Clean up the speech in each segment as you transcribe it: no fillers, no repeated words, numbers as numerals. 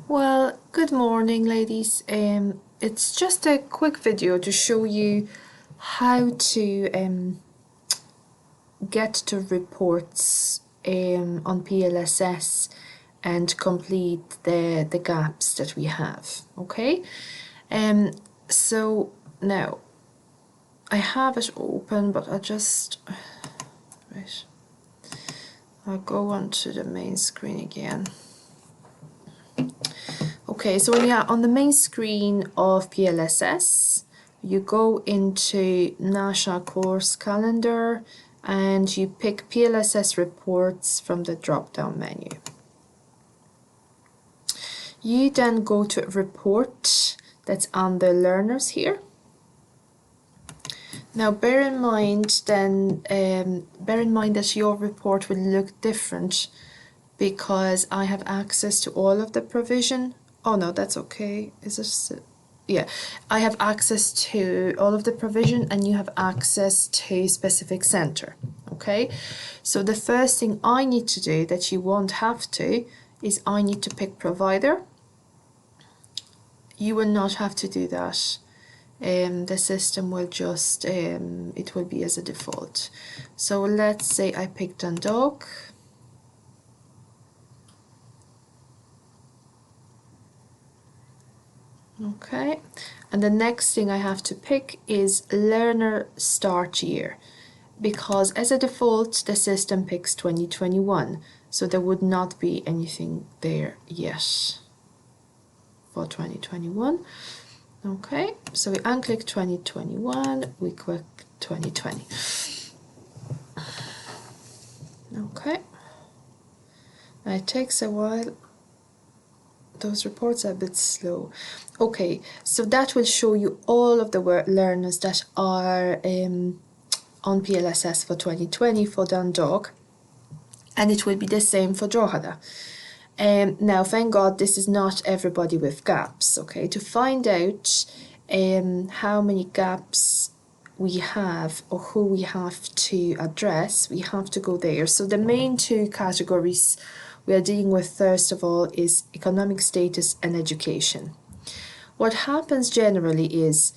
Well, good morning, ladies. It's just a quick video to show you how to get to reports on PLSS and complete the gaps that we have. Okay, so now I have it open, but I'll go onto the main screen again. Okay, so when you're on the main screen of PLSS, you go into National Course Calendar and you pick PLSS reports from the drop-down menu. You then go to a report that's on the learners here. Now bear in mind that your report will look different because I have access to all of the provision. Oh no, that's okay. Is this? Yeah, I have access to all of the provision and you have access to specific center. Okay, so the first thing I need to do that you won't have to is I need to pick provider. You will not have to do that. The system will just, it will be as a default. So let's say I picked Dundalk. Okay, and the next thing I have to pick is learner start year, because as a default the system picks 2021, so there would not be anything there yet for 2021. Okay, so we unclick 2021, we click 2020. Okay, and it takes a while. Those reports are a bit slow. Okay, so that will show you all of the learners that are on PLSS for 2020 for Dundalk, and it will be the same for Drogheda. Now, thank God, this is not everybody with gaps. Okay, to find out how many gaps we have or who we have to address, we have to go there. So the main two categories we are dealing with first of all is economic status and education. What happens generally is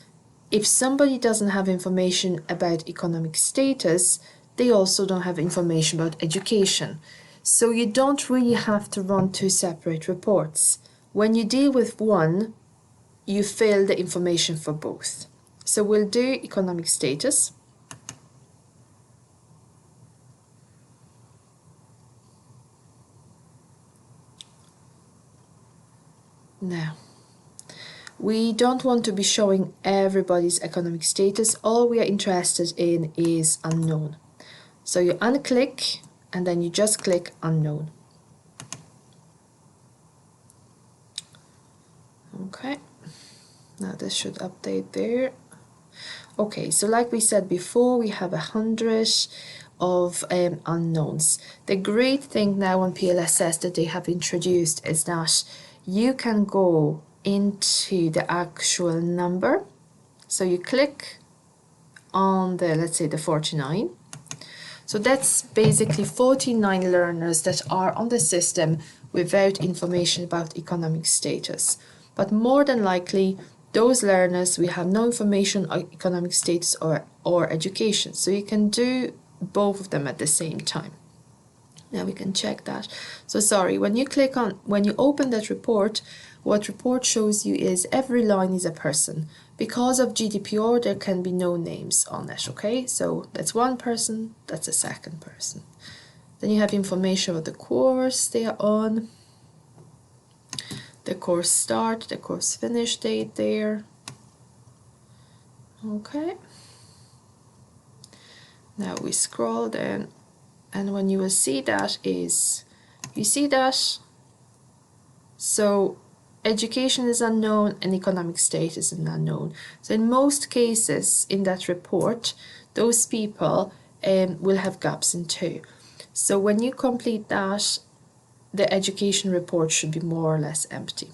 if somebody doesn't have information about economic status, they also don't have information about education. So you don't really have to run two separate reports. When you deal with one, you fill the information for both. So we'll do economic status. Now, we don't want to be showing everybody's economic status. All we are interested in is unknown. So you unclick and then you just click unknown. Okay, now this should update there. Okay, so like we said before, we have 100 of unknowns. The great thing now on PLSS that they have introduced is that you can go into the actual number. So you click on the, let's say the 49. So that's basically 49 learners that are on the system without information about economic status. But more than likely, those learners, we have no information on economic status or education. So you can do both of them at the same time. Now we can check that. So sorry, when you open that report, what report shows you is every line is a person. Because of GDPR, there can be no names on it, okay? So that's one person, that's a second person. Then you have information about the course they are on, the course start, the course finish date there. Okay. Now we scroll down, and when you will see that is, you see that, so education is unknown and economic status is unknown. So in most cases in that report, those people will have gaps in two. So when you complete that, the education report should be more or less empty.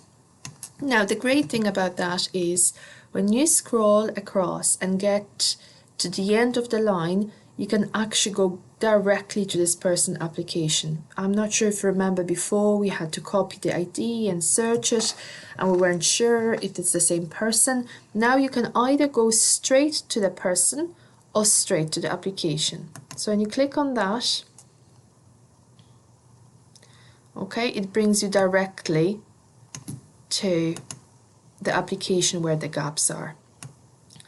Now the great thing about that is when you scroll across and get to the end of the line, you can actually go directly to this person application. I'm not sure if you remember before we had to copy the ID and search it and we weren't sure if it's the same person. Now you can either go straight to the person or straight to the application. So when you click on that, okay, it brings you directly to the application where the gaps are.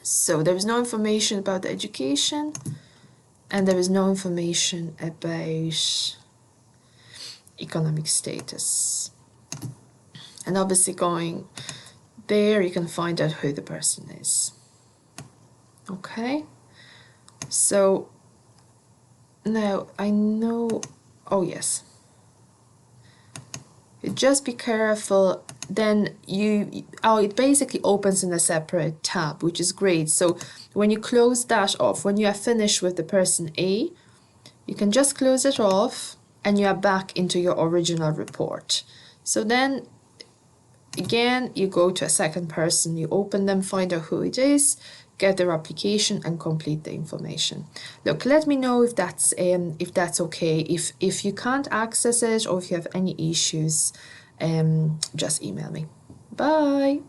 So there is no information about the education, and there is no information about economic status. And obviously going there, you can find out who the person is. Okay, so now I know, oh yes, just be careful. Then it basically opens in a separate tab, which is great. So when you close that off, when you are finished with the person A, you can just close it off and you are back into your original report. So then again, you go to a second person, you open them, find out who it is, get their application and complete the information. Look, let me know if that's okay. If you can't access it or if you have any issues, just email me. Bye.